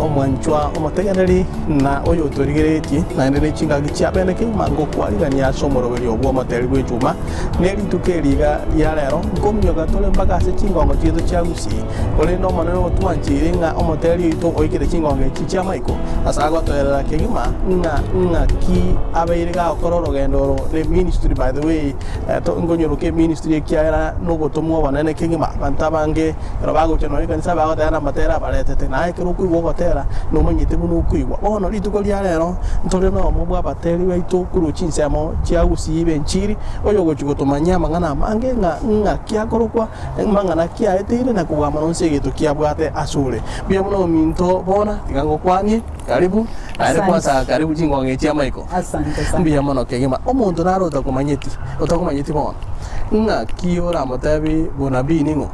omwanchwa omoteganeri na oyo torigereti na ndere chinga gichiabene ke mango kwali ya somoroberi obwo moteri gwechuma nerituke riga ya lero ngomyoga tole mpaka ase chingongo chieto chagusi ole no maneno twanchire nga omoteri ito oikire chingongo chicha maiko asa gotoera kegima nga ki abeiriga okororo gendoro le ministry by the way to ngonyoro ke ministry kiara no gotomwa banane kegima bantabange robago cheno ikanisa bago tena matera baletete na ikero kuiwo gotera no manyite bunu kuiwa ono rituko ria lero ntore no mubwa bateri baitu kuru chinsemo chiagusi ibenchiri oyo gochugotomanya mangana mange nga kiakorokwa mangana kiaetire na kugama nonse gitu kiabwate asure bia muno minto bona tigango kwani karibu ari kwanza karibu chingonge chia maiko asante sana bia muno kegima omuntu naro utakumanyiti bona nga kiora motabi bona biningo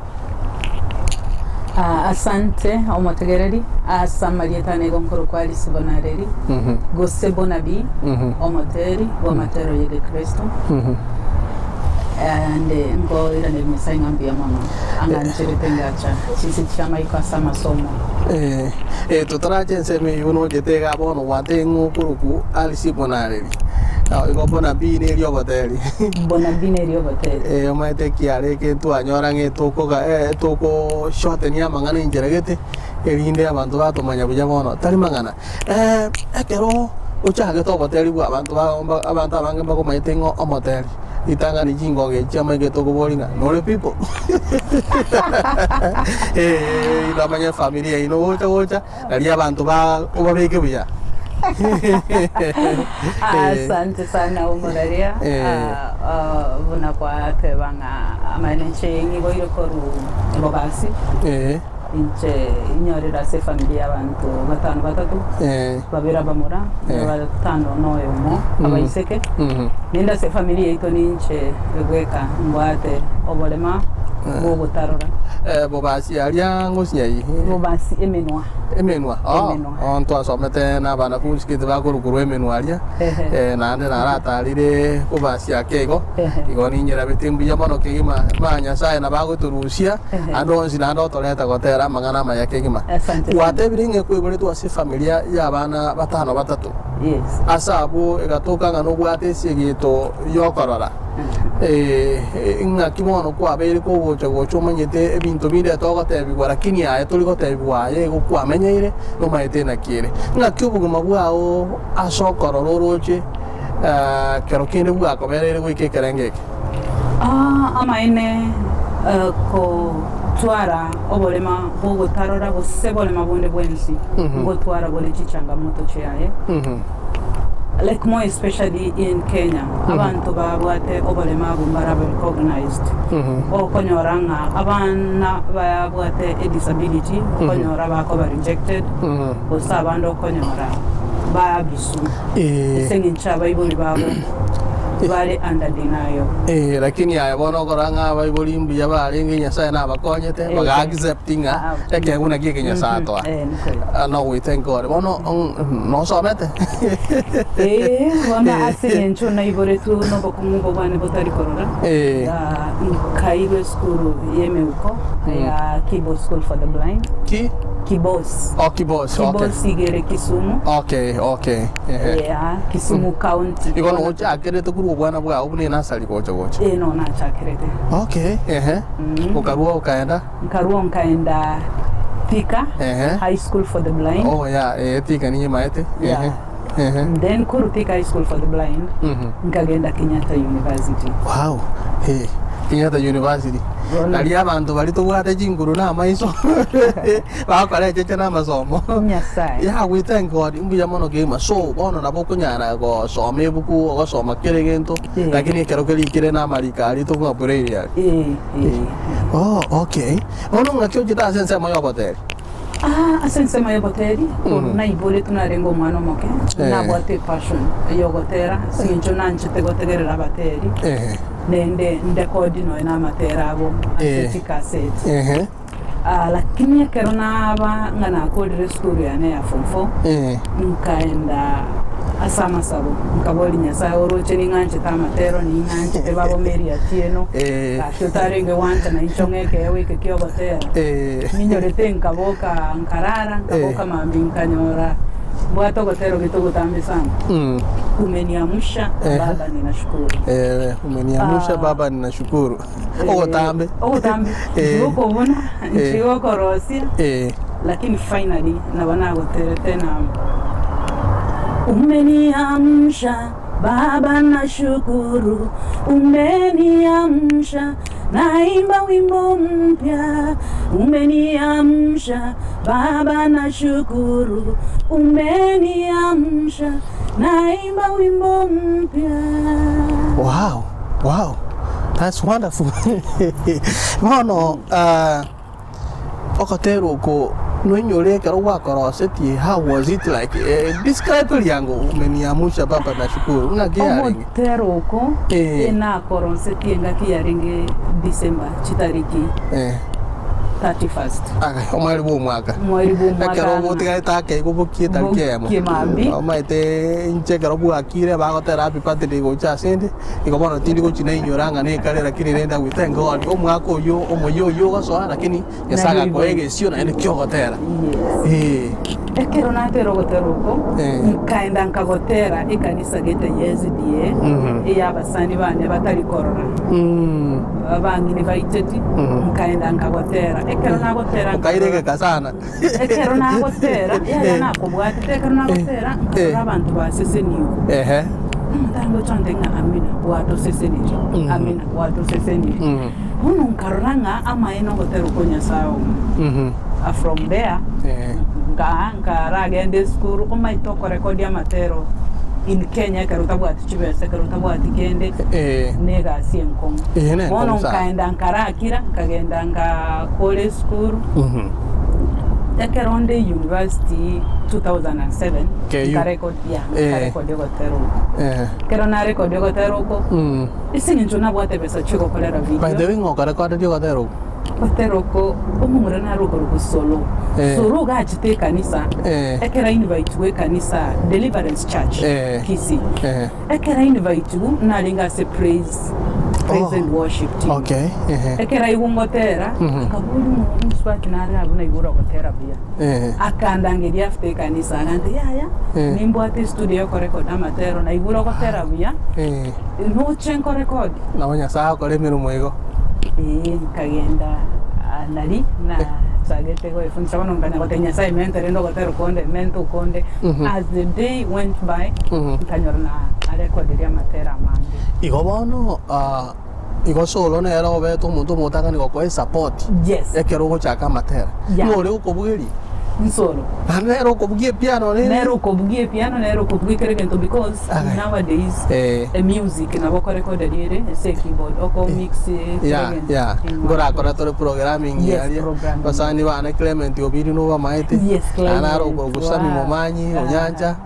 asante omotegereri asamalieta nego nkoro kwali sibonareri gose bonabi omoteri bomatero yede Kristo ande ngo ira ne misainga mbia mama anganchire tengacha sisi chama ikasa masomo tutaraje nseme uno jetega bono watengu kuruku ali sibonareri iko bona bine rio hoteli bona bine rio hoteli omaete kiare ke tu anyora ngetoko ga toko shot ni amangana injeregete erinde abantu batomanya buja bono tari mangana ekero uchaga to hoteli bwa abantu abange bako maitengo omoteli itanga ni jingo ge chama ge toko bolinga no people itamanya familia ino wocha ali abantu ba obabeke buja asante sana umoraria buna kwa tebanga amanenche ngibo irokoru ngobasi inche inyorera se familia abantu batatu babera bamura batano noyo mo abaiseke ninda se familia ito ninche egweka ngwate obolema bobo tarora bobasi alia ngosiai bobasi emenwa onto asomete na bana kunskite bakurukuru emenwa alia na ande na ratarire bobasi akego igoni nyera betimbu ya mono kegima manya sai na baguturusia andonzi na ndo toleta gotera mangana maya kegima wate biringe kwibure tu ase familia ya bana batatu yes asabu egatoka ngano gwate sigito yokorora inga kimono kwa bere ko gocho manyete ebintu binde togo tebigwa lakini aye tuliko tebigwa ye gukwa menyeire no maite na kire nga kyubugo mabwao asokorororoche kero kinde bwa ko bere gwike kerengeke amaine ko twara obolema bogo tarora bo sebolema bonde bwensi ngo twara bole chichanga moto chaye like more especially in Kenya abantu babwate obolema bumbara recognized okonyoranga abana babwate a disability okonyora bako ba rejected osabando okonyora babisu sengincha bayibuli babo bale under denial lakini ayabona koranga bayibulimbi yabalingi nyasaye na bakonyete baga acceptinga eke una gike nyasato no we thank God bono no somete wana asencho na iboretu no bokungo bane botari korora kaiwe school yemeuko ya Kibo School for the Blind Kibos Kibos igere Kisumu yeah Kisumu County ikono ocha akere to kuru bwana bwa ubune nasali gocha no na chakirete ukarua ukaenda Thika High School for the Blind Thika ni maete then kuru Thika High School for the Blind nkagenda Kenyatta University Kenyatta University ali abantu bali tubwate jinguru na maiso bakora cheche na masomo nyasai we thank God mbuya mono gema so bono na boko nyana go some buku go soma keregento lakini kero kire na marika ali to kwa pureria okay ono ngakyo jita sense mayo hotel asense mayo hoteli na ibole tunarengo mwana moke na bote passion yogotera sinjo nanchite gotegerera bateri nende ndekodi no ina materabo asetika set lakini kero na aba ngana kodire school ya ne ya form 4 nkaenda asama sabo nkaboli nyasaye oroche ni nganje tamatero ni nganje tebabo meri atieno atyotarenge wanta na inchongeke yewe kekiyogotera ninyorete nkaboka nkarara nkaboka mambi nkanyora bwato gotero gitugutambi sana umeniamsha baba ninashukuru umeniamsha baba ninashukuru ogotambe uko bona nchiwo korosia lakini finally nabana gotere tena umeniamsha baba nashukuru umeniamsha naimba wimbo mpya umeniamsha baba nashukuru umeniamsha naimba wimbo mpya. Wow, that's wonderful. Mono okotero ko nwenyole kero wakoroseti, how was it like? Describe yango umeniamsha baba nashukuru ngagiaringi okotero ko ena koroseti ngakiaringi December chitariki 31st. Omwari mwaka. Kero botiga take ko bokita kemo. Omaite inche kero bwakire bagotera happy birthday go chasende. Ikobono tindi go china inyoranga ne kale lakini nenda we thank God. Omwaka oyo omoyo gaso lakini yasaga ko egesio na ene kyogotera. Ekero natero gotero ko nkaenda nkagotera ikanisa gete yezdie eyabasani bane batali korora. Abangi ni baiteti nkaenda nkagotera ekero nagotera kairege kasana ekero nagotera ya nakobwati ekero nagotera abantu baseseniyo ntango chondenga amina watu seseniri amina watu seseniri uno nkaranga amaino gotero konya sawo from there nkaragende skuru omaitoko record ya matero in Kenya karutabwati chibese karutabwati kende nega sienkom mono nkaenda nkarakira nkagenda nga college school Ekeronde University 2007 karecord yogotero kerona record yogotero ko isingi njuna bwate besa chiko kolera video by the way ngo karecord yogotero ko umungura na rugo solo solo gachite kanisa ekera invite we kanisa Deliverance Church Kisi ekera invite na linga se praise and worship team ekera igungotera kabulu muswati na rabu na igura gotera bia akandangeria after kanisa ngante yaya nimbo ati studio ko record amatero na igura gotera bia no chenko record na wanya saa ko lemero mwego kagenda nali na sagete go ifunza bano ngana gotenya sai menterendo gotero konde mento konde as the day went by ntanyorna record ya matera mande igobono igo solo na era obeto muntu mutaka ni ko support ekero go chaka matera ngore ukobugeri nsolo nero kobugie piano nero kobugie keregento because nowadays a music na boko record dire se keyboard oko mix ngora kora tore programming yaria basani bana Clement obiri no bamaite ana ro ko gusami momanyi onyanja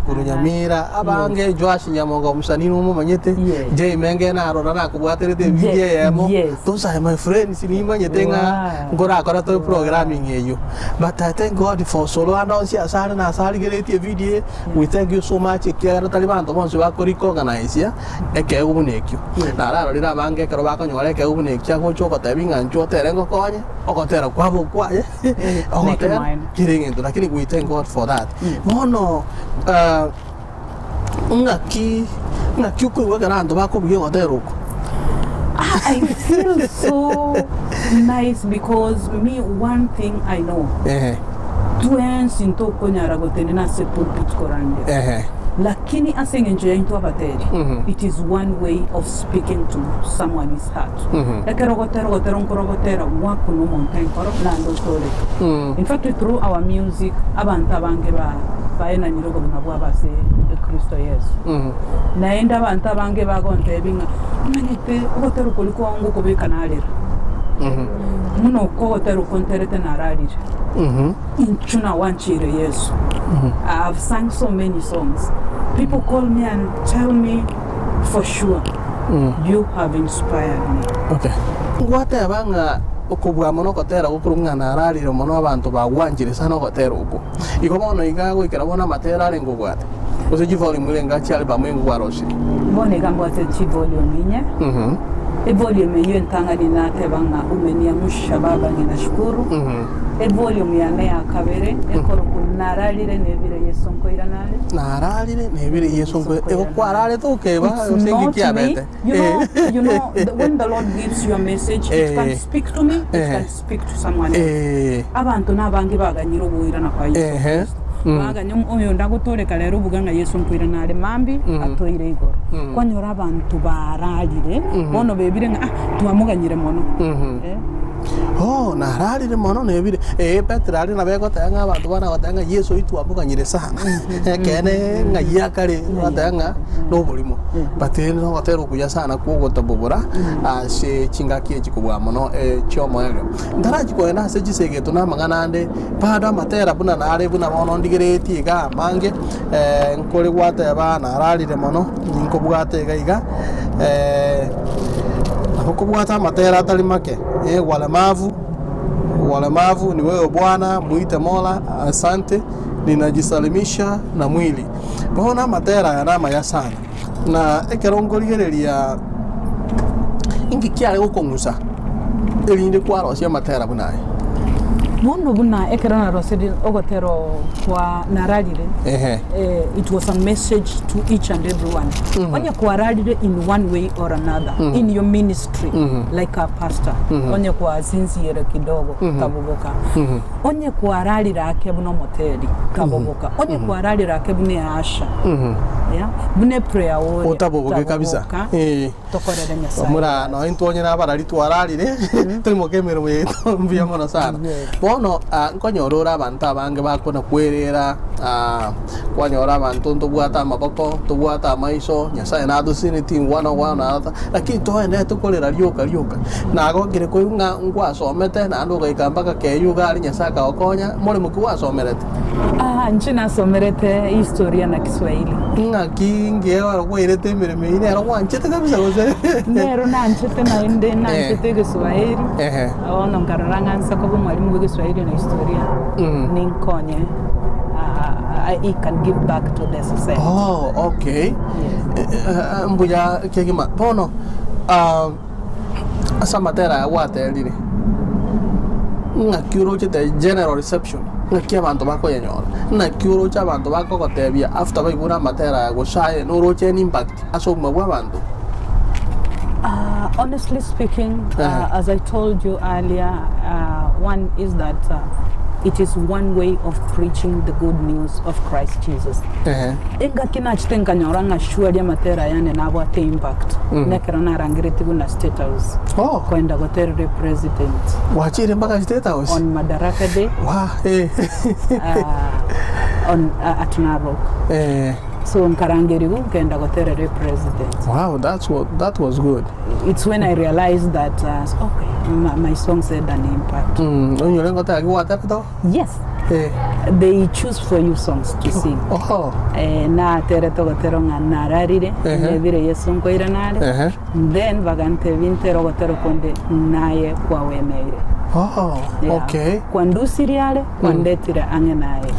kurunyamira abange Joash Nyamongo musani no manyete je menge na ro na kubwaterete video yemo those are my friends ni manyete nga ngora kora tore programming yeyo but thank God for solo announce asara na asari gereti video. We thank you so much. Kiara talibanto monse bako recognize ya eke ubunekyo. Na raro lira bange kero bako nyore eke ubunekya go choko tabinga ncho terengo konye okotera kwabo kwaye okotera kiringendo lakini we thank God for that. Mono ngaki uko garando bako byo otero. I feel so nice because me one thing I know. Tuensi ntoko nyara gotene na se pulpit korande. Lakini asengenje into abateri. It is one way of speaking to someone's heart. Ekero gotero nkorogotera wako no mountain koro lando sole. In fact through our music abanta bange ba baena nirogo nabwa base Kristo Yesu. Naenda abanta bange bagonte binga. Manyete gotero koliko wangu kobeka nalera. Muno ko gotero konterete nararira. Inchuna wanchire Yesu. I've sung so many songs. People call me and tell me for sure you have inspired me. Okay. Ngwate banga okubwa mono kotera gukurunga nararire mono abantu bagwanjire sana gotera uko. Iko mono igago ikera bona matera rengo gwate. ose chi volume lenga chali ba mwengu waroshi bone gambo ate chi volume inye e volume yo ntanga ninatebanga umenia mushababa ninashukuru e volume yane yakabere ekoro kunaralire nebire yesonkoira nale naralire nebire yesonko ego kwarale tokeba usengi kiabete you know when the Lord gives you a message it can speak to me it can speak to someone else abantu nabangi baganyiro buira na kwa Yesu baganya oyo ndagutoleka lero buganga Yesu nkwira nale mambi atoire igoro kwanyora abantu baralire bono bebire tuamuganyire mono oh naralire mono nebire petrali na bego tanga abantu bana batanga Yesu ituamuganyire sana kene ngaya kare batanga no bulimo batene no batero kuya sana kuogota bubura ase chingaki ekikubwa mono chomo ero ndaraji ko ena se jisegeto na magana ande pada matera buna nare buna mono ndigireti ga mange nkore gwata bana naralire mono ninko bwate gaiga Hukubwata matera atali make walemavu ni wewe Bwana, muite Mola, asante, ninajisalimisha na mwili. Bona matera yana ya sana na ekerongoligereria ingi kiale gukongusa elinde kwaro cia matera bunaye Mono buna ekerana rosedi ogotero kwa naralire it was a message to each and everyone onye kwa ralire in one way or another in your ministry like a pastor onye kwa zinziere kidogo kaboboka onye kwa ralira akebuno moteli kaboboka onye kwa ralira akebune asha yeah bune prayer wori otaboboke kabisa tokorere nyasa mura no intonye na barari twararire turimo kemero weto mbia mono sana bono nkonyorora abantu abange bakona kwerera kwanyora abantu ntubwata amaboko tubwata amaiso nyasaye nadusini wana lakini toene tukolera ryoka nagogire kuyunga ngwasomete na nduga ikambaka keyuga ari nyasaka okonya muri mukiwasomerete nchina somerete historia na Kiswahili ngakinge waro kwirete mireme ine aro wanchete kabisa goze nero na nchete na inde na nchete Kiswahili ono nkararanga nsako mwalimu wa Kiswahili na historia ninkonye I can give back to the society. Oh, okay. Mbuya kegima bono asa matera wate lini ngakiro chete general reception ngakia abantu bako yenyora ngakiro cha abantu bako gotebia after baibura matera go shaye no roche impact aso mwa bantu. Honestly speaking, as I told you earlier, one is that it is one way of preaching the good news of Christ Jesus. Inga kina chitenga nyoranga shuali ya matera yane na wate impact. Nekera na rangireti guna State House. Kwenda gotere president. Wachire mpaka State House? On Madaraka Day. On at Narok. So nkarangerigu kenda gotere president. Wow, that was good. It's when I realized that okay, my song said an impact. Yes. They choose for you songs to sing. Na tere togotero nga nararire nebire yesonko iranare. Then vagante vintero gotero konde naye kwa wemeire. Okay. Kwandu siriale kwandetire ange naye.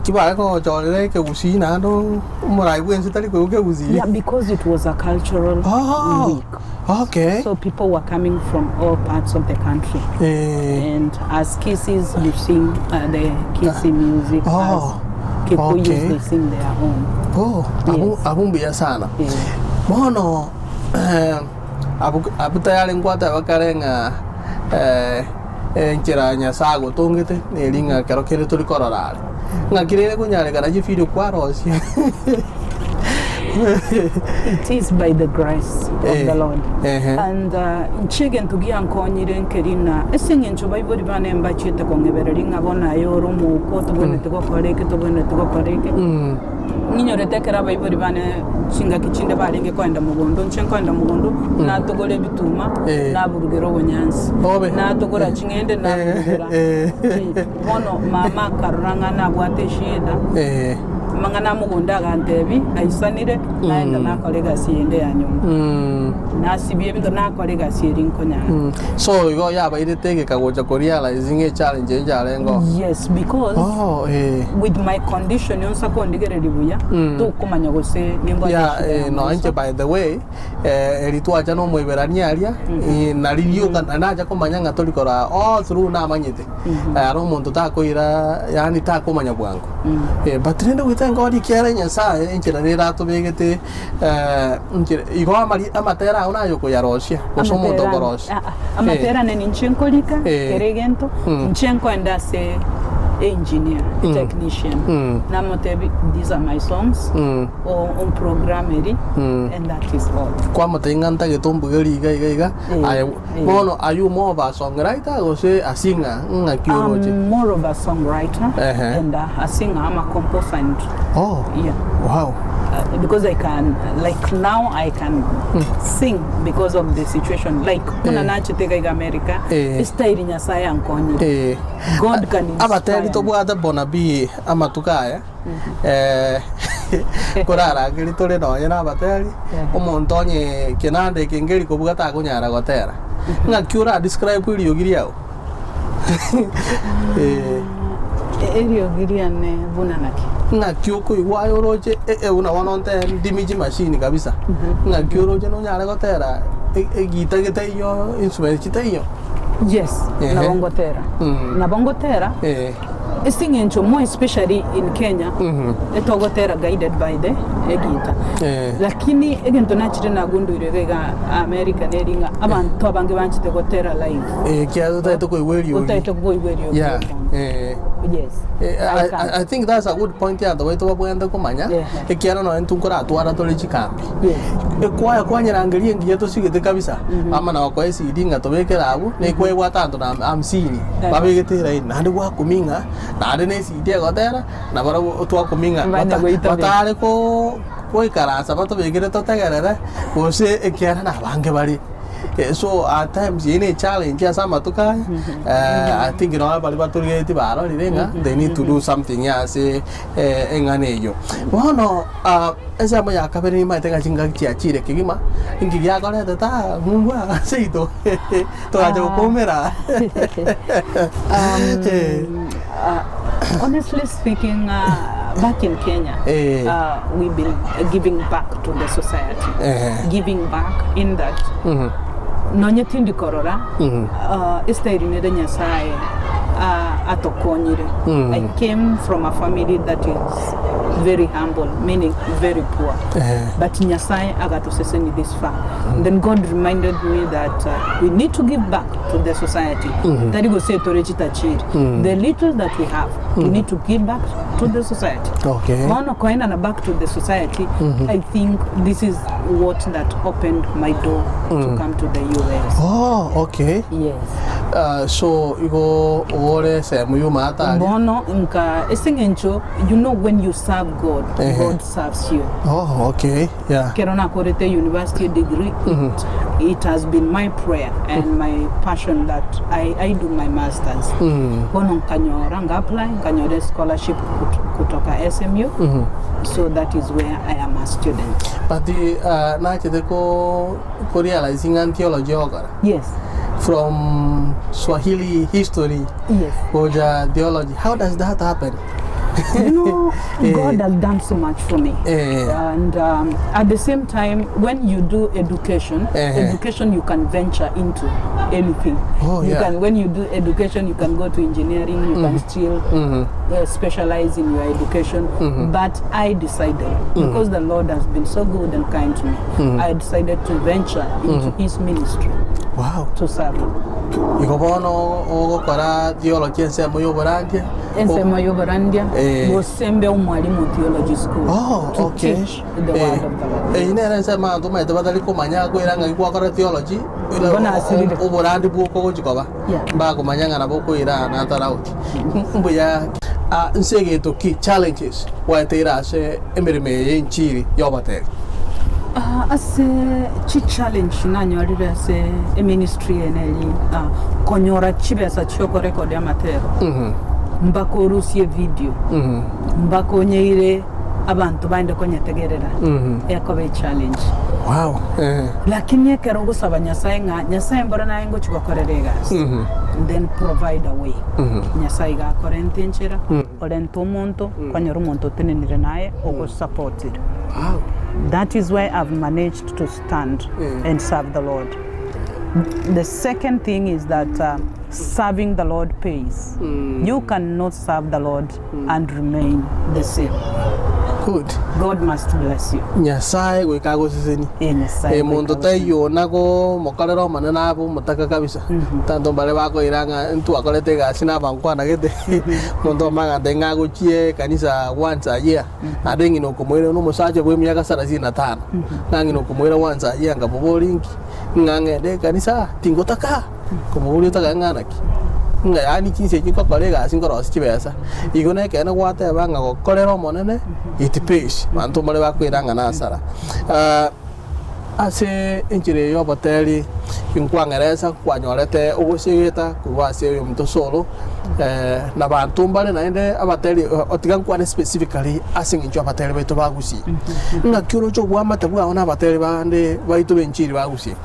Kiba ko chorere ke usi na ndo murai bwense tali ko ke usi. Yeah, because it was a cultural week. Okay. So people were coming from all parts of the country. And as kisses, you sing the kissy music. As Kikuyus, they sing their own. Abumbiya sana. Bono abutayale nkwata bakarenga nkiranya sago tongete nelinga kero kere tuli kororale ngakirere kunyale kana jifiri kwarosi. It is by the grace of the Lord. And chigen tugia nkonyire nkerina esinge nchoba ibori bane mbachite kongebereri ngabona yoro muko tubone tugokoreke ninyorete kera bayibori bane chinga kichinde balinge kwenda mugondo nchenkwenda mugondo na tugole bituma na burugero bonyansi na tugora chingende na burugera bono mama karanga na bwate shida mangana mugunda gantebi aisanire naenda nakolega siende ya nyuma nasibie bigo nakolega sierinko nya so igo yaba irete kagocha realizing a challenge njarengo yes because with my condition yonsa ko ndigereri buya to kumanya gose nimba no anje by the way eritwa acha no mwiberania aria na rilio kana acha kumanya ngatorikora all through na manyite aro muntu takoira yani takumanya bwangu but rende witenga ori kiara nyasaye njira rira tubegete igo amatera una yoko yaroshia kosomo ndogoroshia amatera ne nchenkolika keregento nchenko endase engineer, technician. Namotebi, these are my songs. On programmeri, and that is all. Kwa matenganta getombu iga. Mono, are you more of a songwriter or say a singer? I'm more of a songwriter and a singer. I'm a composer. And, yeah. Wow. Because I can, like now I can sing because of the situation. Like kuna nachitega America, style nyasaya ankonyi. God can inspire. Abateri to bwada bona BII amatukaya. Kurara ngiri tole no yana abateri. Omuntu onye kinande kingeri kubugata kunyara gotera. Ngakyura describe iri ogiri yao. Eri ogiri ane bunanaki. Ngakyuko iwayo roje una wanonte dimiji machine kabisa. Ngakyuro je no nyara gotera gita gitayo instrument gitayo. Yes, na bongotera. Singing more especially in Kenya, etogotera guided by the guitar. Lakini egento nachire na gundu irega America neringa abantu abange banchite gotera live. Kiazo taito ko iwerio. Taito ko iwerio. Yeah. Yes. I think that's a good point here. The way to wabwenda kumanya. Ekiara no entunkora atwara tole chikambi. Yes. Kwa nyirangerie ngiye to sigete kabisa. Ama na kwa isi idinga to bekera abu ne kwa watando na amsini. Babegete ina handi kwa kuminga na ade ne sidia gotera na bara to kuminga. Batare ko ikara sabato begere to tegerere. Ose ekiara na bange bari. So at times in a challenge as amatuka I think you know bali baturigeti baro lirenga they need to do something ya se enganeyo bono esa moya kabere mai tenga chinga chiachire kigima ingiya gole ta mumwa seito to ajo komera honestly speaking back in Kenya, we've been giving back to the society. Giving back in that nonyetindi korora istairinede nyasaye atokonyire. I came from a family that is very humble, meaning very poor. But nyasaye agatoseseni this far. Then God reminded me that we need to give back to the society. Tarigo se torechita chiri. The little that we have, we need to give back to the society. Okay. Mono koenda na back to the society. I think this is what that opened my door to come to the US. Oh, okay. Yes. So you go ore se muyu mata. Bono inka esingencho, you know when you serve God, God serves you. Oh, okay. Yeah. Kerona korete university degree. It has been my prayer and my passion that I do my masters. Bono kanyora apply kanyore scholarship kutoka SMU. So that is where I am a student. But the nachete ko realizing and theology ogara. Yes. From Swahili history. Yes. Or theology. How does that happen? You know, God has done so much for me. And at the same time, when you do education, education you can venture into anything. When you do education, you can go to engineering, you can still specialize in your education. But I decided, because the Lord has been so good and kind to me, I decided to venture into His ministry. Wow. To serve Him. Ikobono okora theology ensemo yoborandia. Ensemo yoborandia. Bosembe umwalimu theology school. Oh, to okay. Teach the word of the Lord. Ine nsema ntuma tabadali kumanya kwiranga ikwakora theology. Bona asiride. Oborandi buko gojikoba. Ba kumanya ngana boko ira na tarauti. Mbuya nsegeto ki challenges wa tera se emereme enchiri yobateri. As a challenge nanyorire as a ministry eneli konyora chibesa choko record ya matero mbako rusie video mbako nyeire abantu bainde konyetegerera yakobe challenge wow lakini ekero gusaba nyasaye nga nyasaye mbora naye ngo kigokorere gas then provide a way nyasaye ga korente nchira olento umuntu kwanyoro umuntu tenenire naye ogo support it. Wow. That is why I've managed to stand and serve the Lord. The second thing is that serving the Lord pays. You cannot serve the Lord and remain the same. Good. God must bless you. Nyasaye gwikago siseni muntu tayo nago mokalero manana abo mutaka kabisa tanto bale bako iranga ntu akolete gasi na bankwana gete muntu manga denga guchie kanisa once a year adengi no kumwele no musaje bwe myaka 35 nangi no kumwele once a year ngabobolingi ngangede kanisa tingotaka kumuli taka nganaki nga yani kinse kinko kolega singoro sichibesa igone kena gwate banga gokorero monene it pays manto mole bakwiranga nasara ase injire yo bateri inkwangereza kwanyorete ugusigita kuwase yo mto solo na bantu mbale naende abateri otiga nkwane specifically asingincho abateri beto bagusi nga kyoro cyo gwamata bwa ona abateri bande baito benchiri bagusi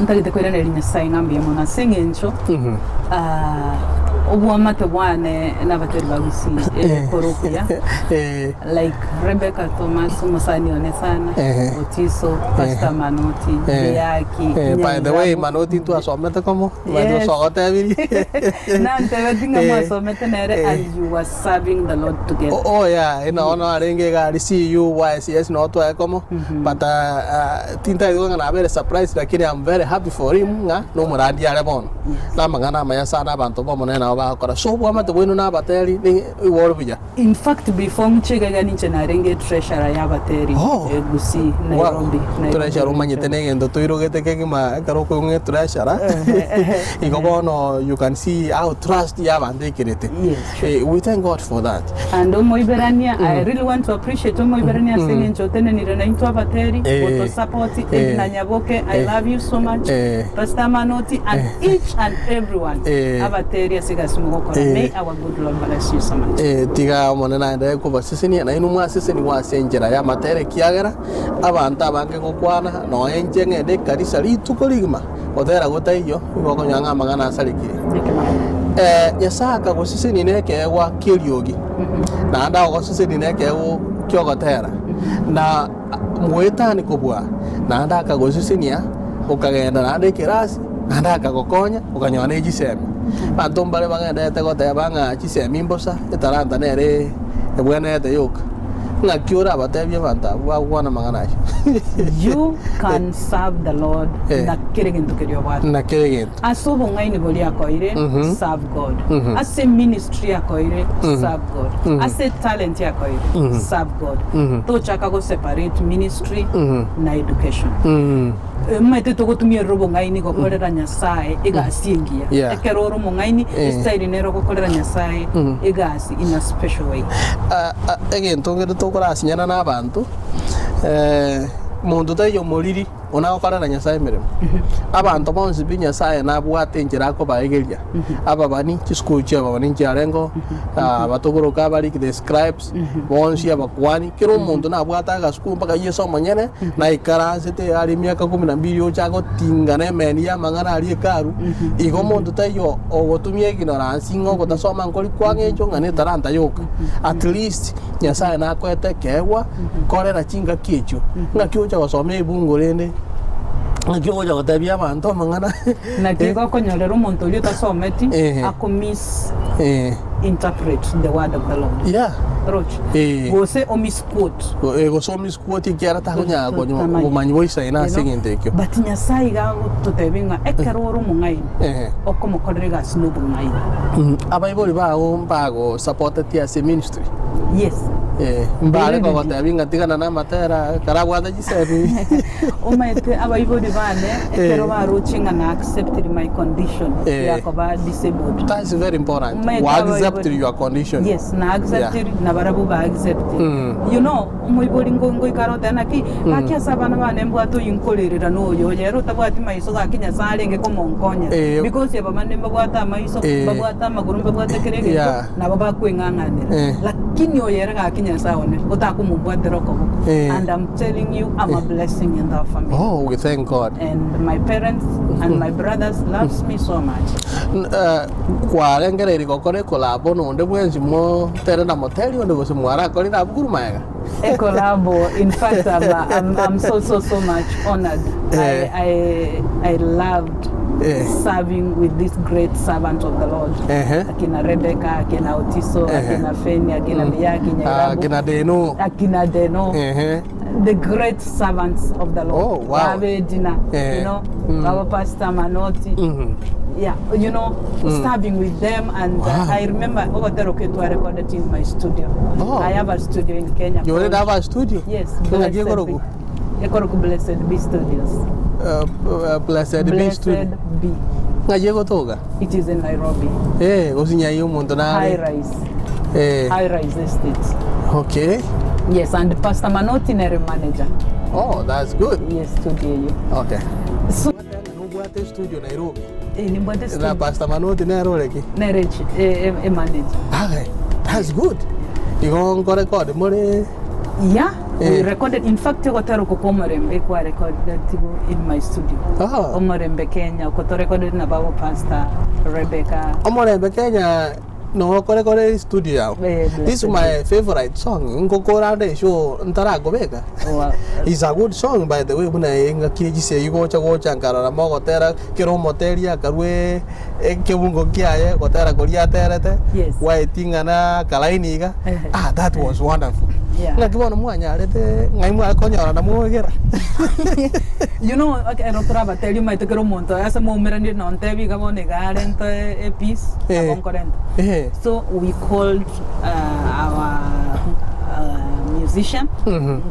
ntagite kwera neri nyasaye ngambiye mona sengencho obwamate bwane n'abateri bagusi koropia like Rebecca Thomas Musani onesana Otiso Pastor Manoti Yaki by the way Manoti tu asomete como Yes. sogote biri na ntebetinga mwasomete nere and you were serving the Lord together. oh yeah ina ona arenge ga see you YCS no to como but tinta ido ngana very surprised lakini I'm very happy for him nga no muradi ale bon na mangana maya sana bantu bomo na ba kora so bwamate bwino na bateri ni iwolubija. In fact before mchega ninche narenge treasurer ya bateri Gusi Nairobi treasurer umanyete ngendo toirogete kengima karoko nge treasurer igobono you can see how trust ya bande kirete. We thank God for that. And Moiberania I really want to appreciate Moiberania saying chotene ni na into bateri for support na Nyaboke I love you so much Pastor Manoti and each and everyone abateri asigasimo ko may our good Lord bless you so much. Tiga monena ende ko basisini na inu mwasisini wasenjera ya matere kiagera abantu abange gukwana no enjenge de karisa litukoligma otera gotaiyo ngoko nyanga magana asalikire yasaka gosisini neke wa kiriogi na nda gosisini neke wo kyogotera na mwetani kubwa na nda kagosisinia ukagenda na de kirasi na nda kagokonya ukanyona ejisema bantu mbale bangende tegote banga chisemi mbosa etaranta nere ebwene ete yoka ngakiora batebye banta bwana mangana You can serve the Lord na kiregintu kiryo bwa na kiregintu asobo ngaini boli akoire serve God ase ministry akoire serve God ase talent akoire serve God to chaka go separate ministry na education mwete to gotumia robo ngaini go kolera nyasaye igasingia ekeroro mo ngaini style nero go kolera nyasaye igasi in a special way again tongere to kora asinyana na abantu mundu tayo moliri ona okara nyasaye meremo abantu bonse binyasaye na bwate njira ko baegeria aba bani chisku che aba bani njarengo abatogoro ka bari the scribes bonse abakwani kiro mundu na bwata ga sku mpaka yeso manyene na ikaranse te ari miaka 12 ocha go tingane meni ya mangana ari karu igo mundu tayo ogotumie ignorance ngo gotasoma nkoli kwangecho ngane taranta yoka at least nyasaye na kwete kewa korera chinga kicho ngakiocha gosome ibungo rende ngakiocha gotabia bantu mangana na kigo konyorera umuntu uri tasometi akomis interpret the word of the Lord roch gose omisquote gose omisquote kiara ta kunya gonyo umanyi boisa ina segente kyo but nyasaye ga tutebinga ekeroro mungai okomokorega snubu ngai abaiboli bago support tia se ministry mbale ko gotebi ngatigana na matera karagwatha jisebi umaite abaibodi bane ekero baruchinga na accepted my condition yakoba disabled. That's very important. Wa accept your condition. Yes, na accepted na barabu ba accepted. You know umuibodi ngo ikarota naki akiasa bana bane mbwato yinkolerera no yo yero tabwati maiso gakinya salenge ko monkonya because yaba mane mbwata maiso mbwata maguru mbwata kerege na baba kwengangane lakini oyera gakinya saone utakumubwatero ko and I'm telling you I'm a blessing in the family. Oh, we thank God. And my parents and my brothers loves me so much. Kwa rengereri kokore kolabo no nde bwenzi mo tere na moteli onde go semwara kori na bukuru maega. A collabo. In fact, I'm so much honored. I loved serving with this great servant of the Lord. Akina Rebecca, akina Otiso, akina Feni, akina Miyaki, akina Deno. The great servants of the Lord. Oh, wow. You know, our Pastor Manoti. Yeah, you know, serving with them, and I remember over there, I recorded in my studio. I have a studio in Kenya. You already have a studio? Yes, Blessed Be Studios. Blessed Be Studio. Be. It is in Nairobi. High rise. High rise estate. Okay. Yes, and Pastor Manoti is manager. Oh, that's good. Yes, studio. Okay. So, studio Nairobi. Na Pastor Manoti Nairobi. Manager. Okay, that's good. You go record more. Yeah, we recorded. In fact, I recorded in my studio. Omorembe Kenya, I recorded na Baba Pastor Rebecca. Omorembe Kenya. No, kore studio. This is my favorite song. Ngokora de show ntarago bega. It's a good song, by the way. When I say you go chankara mo gotera kero moteria karwe kebungo kiaye gotera koria terete. Yes. Waiting ana kalainiga. That was wonderful. Yeah. Like one mwanya rete ngai mwa konyora na mwegera. You know, okay, no traba tell you my tekero monto. Asa mo merandi non tevi kamo negaren to a piece. So we called our musician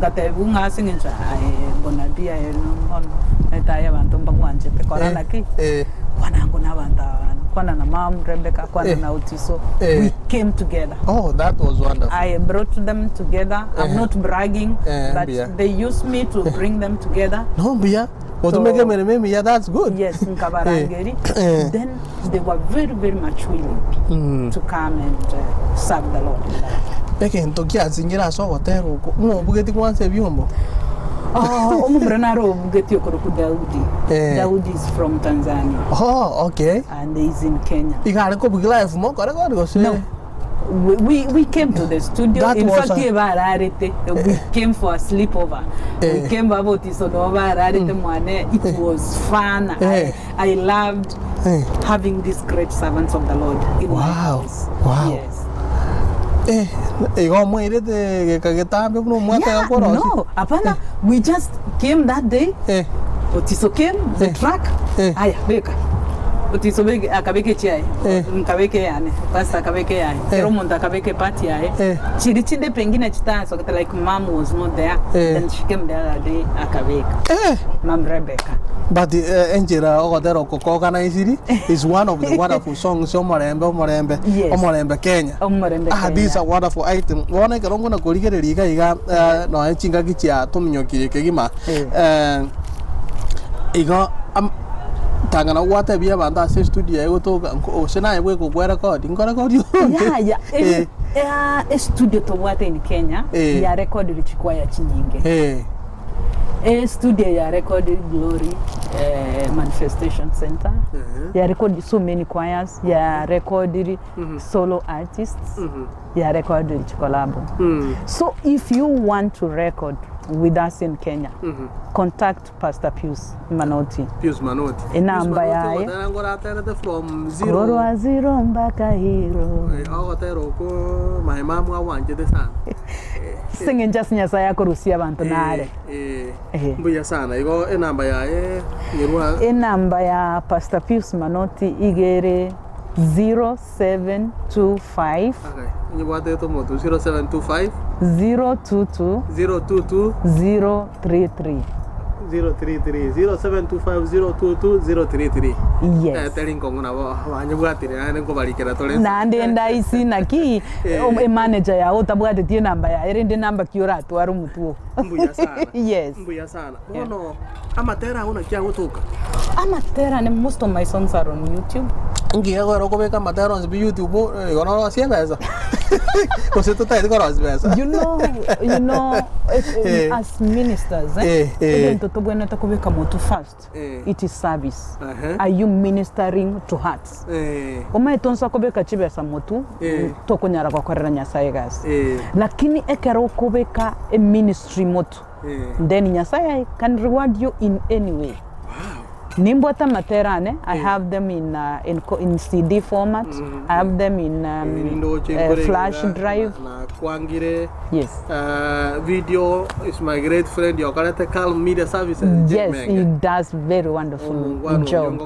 that bunga singing BONARERI on entire bantumba kwanje pe korana ki kwana ngona banta kwana na mam Rebecca kwana na Otiso. We came together. Oh, that was wonderful. I brought them together. I'm not bragging, but they used me to bring them together. No, Bia. Yeah, that's good. Yes, then they were very much willing to come and serve the Lord. Daudi is from Tanzania. Oh, okay. And he's in Kenya. No. We came to the studio. In fact, we came for a sleepover. We came about this. It was fun. I loved having these great servants of the Lord in my house. Wow. Yes. No, apana. We just came that day. Otiso came, the truck. Otiso akabeke chai. Nkabeke yani. Pastor akabeke yani. Kero monta akabeke party yani. Chirichinde pengine chita so like mom was not there. Then she came the other day akabeke. Mom Rebecca. But Angela Ogodero Kokana is one of the wonderful songs. Omorembe Kenya. These are wonderful items. One I can go to Riga, no, I think I get ya Tomioki Kegima. Tangana water be about that studio. I will talk and I will go where I got in you. Yeah, a studio to water in Kenya. Ya recorded Chikwaya Chinyinge. A studio ya recorded Glory Manifestation Center. Ya recorded so many choirs. Ya recorded solo artists. Ya recorded Chikolabo. So if you want to record with us in Kenya, contact Pastor Pius Manoti. Inamba yae from zero mpaka hero. Singing just nyasa yako rusia bantu nare. Mbuya sana. Igo inamba yae inamba ya Pastor Pius Manoti igere 0725 Okay. Nyibwate to moto 0725 022 022 033. 033 0725 022 033. Yes. Telling kongona wanyibwatire ane kubarikira tole. Nande ndaisi naki manager ya utabwate tie namba ya erinde namba kiora atwara mutuo. Mbuya sana. Yes. Mbuya sana. Bono amatera una kya gutuka. Amatera and most of my songs are on YouTube. Ngiye go kubeka amatera on YouTube gono siebeza. Koseto tai gono siebeza. You know as ministers even to bwena takubeka motu first. It is service. Are you ministering to hearts? Oma etonsa kubeka chibesa motu to kunyara kwa korera nyasaye gas. Lakini ekero kubeka a ministry motu. Then nyasaye can reward you in any way. Nimbota materane, I have them in CD format. I have them in flash drive. Yes. Video is my great friend. Your Calm Media Services. Yes, he does very wonderful job.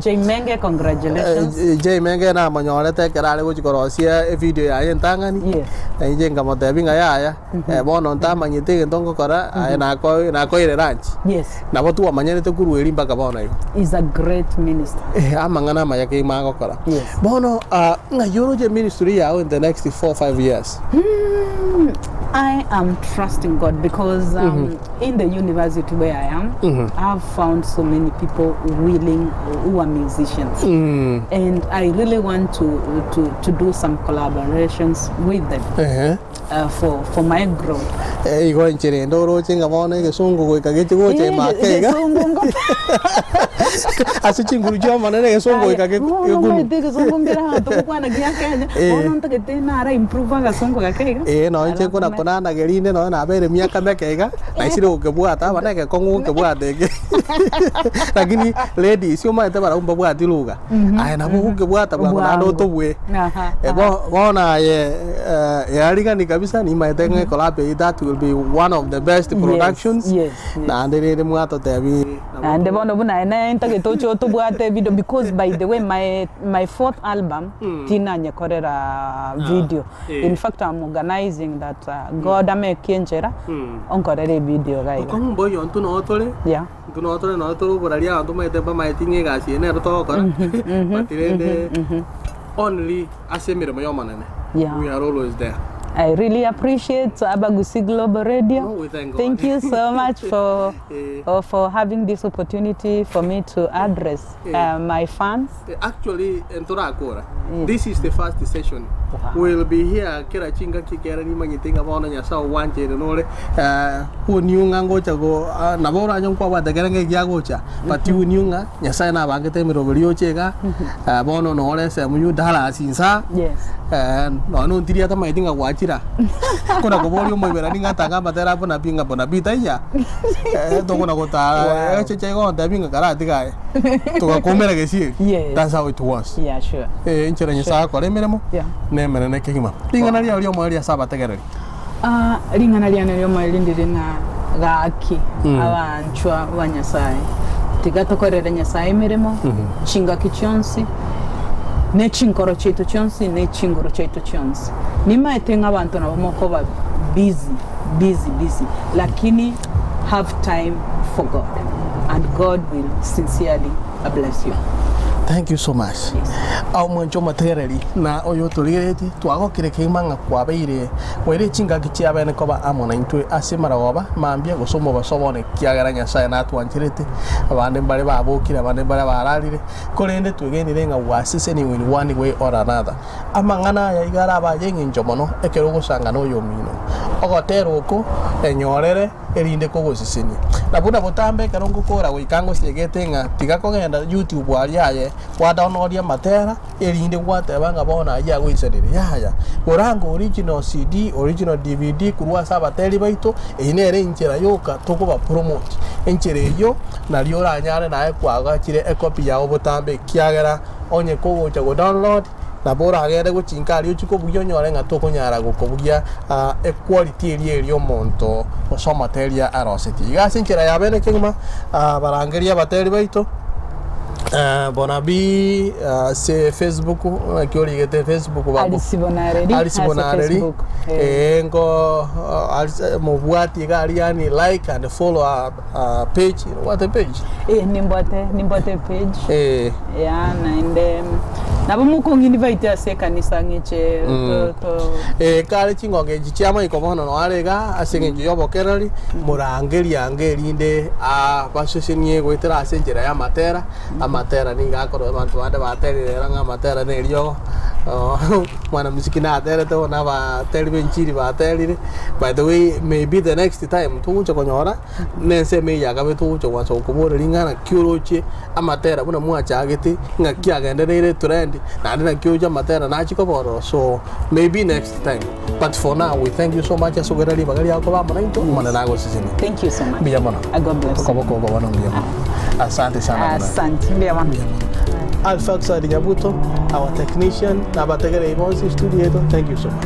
J Menge, congratulations. J Menge na manyore te kerale go chikorosia video ya yentangani. Yes. Njenga motebinga ya bono ntama nyite ndongo kora na ko ile ranch. Yes. Na botu amanyane te kuru eri mpaka bono yo. Is a great minister. Amangana mayake mago kora. Yes. Bono ngayoro je ministry ya in the next 4-5 years. I am trusting God because in the university where I am, I've found so many people willing who are musicians, and I really want to do some collaborations with them for my growth. Igo enchere ndoro chinga bone gesungu go ikagete go che makega. Asichinguru joma nene gesungu ikage gunu. Gesungu ngira to kwana gya Kenya. Ono ntakete na ara improve gesungu gakega. No enche kuna konana gerine no na bere miaka mekega na isiro gebwata bana ke kongu gebwatege. Lakini lady sio maete bara umba bwati luga. Ai na bu gebwata bwana ndo to bwe. Bona ye aliga ni kabisa ni maete nge collab that will be one of the best productions. Yes. Na ndere mwato tebi. And the one buna ina ntakete cho to bwate video because by the way my fourth album tina nyekorera video. In fact I'm organizing that God amekienjera onkorere video gai. Kombo yo ntuno otole. Yeah. Ntuno otole no otole buralia antu maete ba maitinge gasi ene to kora. Matirende only asemire mo yomanene. Yeah. We are always there. I really appreciate Abagusi Global Radio. No, we thank God. Thank you so much for having this opportunity for me to address my fans. Actually, this is the first session. Wow. We'll be here. Kera chinga kikera ni manyitinga bona nyasa wanje nole. Hu niunga ngocha go na bora nyong kwa bata kerenge gyagocha. But hu niunga nyasa na bangete mirobelio chega. Bono nole se munyu dala sinsa. Yes. No no tiri ata maitinga wachira. Kuna kobolio moibera ninga tanga batera bona pinga bona bita ya. To kuna kota cheche go tabinga karate kai. To komera gesi. Yes. That's how it was. Yeah, sure. Inchera nyasa ko lemeremo. Yeah. Nemere nekigima. Ringana ria lyo mwali asaba tegereri. Ringana ria lyo mwali ndiri na gaki abanchwa banyasaye. Tigatokorera nyasaye miremo. Chinga kichonsi. Ne chinkoro chetu chonsi ne chingoro chetu chonsi. Nima etenga abantu nabo moko ba busy. Lakini have time for God and God will sincerely bless you. Thank you so much. Au mwancho materiali na oyo tolireti twago kireke manga kwabeire were chinga gichia bene koba amona intwe asemara goba mambia gosomo basobone kiagaranya sai na twanchirete abande bare babokira abande bare bararire korende twegenire nga wasise ni in one way or another amangana ya igara abayenga njomono ekero gusanga no yomino ogotero uko enyorere erinde kogosisini nabuna botambe karongo kora wikango siegete nga tigakogenda YouTube wali yaye kwa download matera erinde gwatebanga bona ya gwiserire yaya orango original CD original DVD kurwa saba teli baito inere inchera yoka tokuba promote enchere yo na liora nyare nae kwaga chire copy ya obotambe kiagera onye kogo cha go download na bora agere go chinkari uchiko bugyo nyore nga toko nyara go kobugia equality eri omonto osoma telia aroseti gase nchera ya bene kingma barangeria bateli baito Bona BII se Facebook kiori gete Facebook babo Alice Bonareri ngo mubwati gari yani like and follow a page. What a page nimbote page ya na nabo mukongi invite ase kanisa ngiche to kale chingonge chiama ikomono no arega asengenje yobokerari murangeri angerinde basosenie gwetera asenjera ya matera amatera ni gakoro abantu bande baterera nga matera ne ryo mwana muziki na atere to na bateri benchiri baterire. By the way, maybe the next time tuuche konyora nense me yagabe tuuche waso kubore ringana kyuroche amatera buna mwacha ageti nga kyagenderere trend na ndina kyoja matera na chikoboro. So maybe next time, but for now we thank you so much asogerali bagali yako ba mwana into mwana nago sisini. Thank you so much. Biya mwana God bless ko bako baba biya asante sana. Asante biya mwana Alfax Adinyabuto, our technician, Nabategere Imonsi studio. Thank you so much.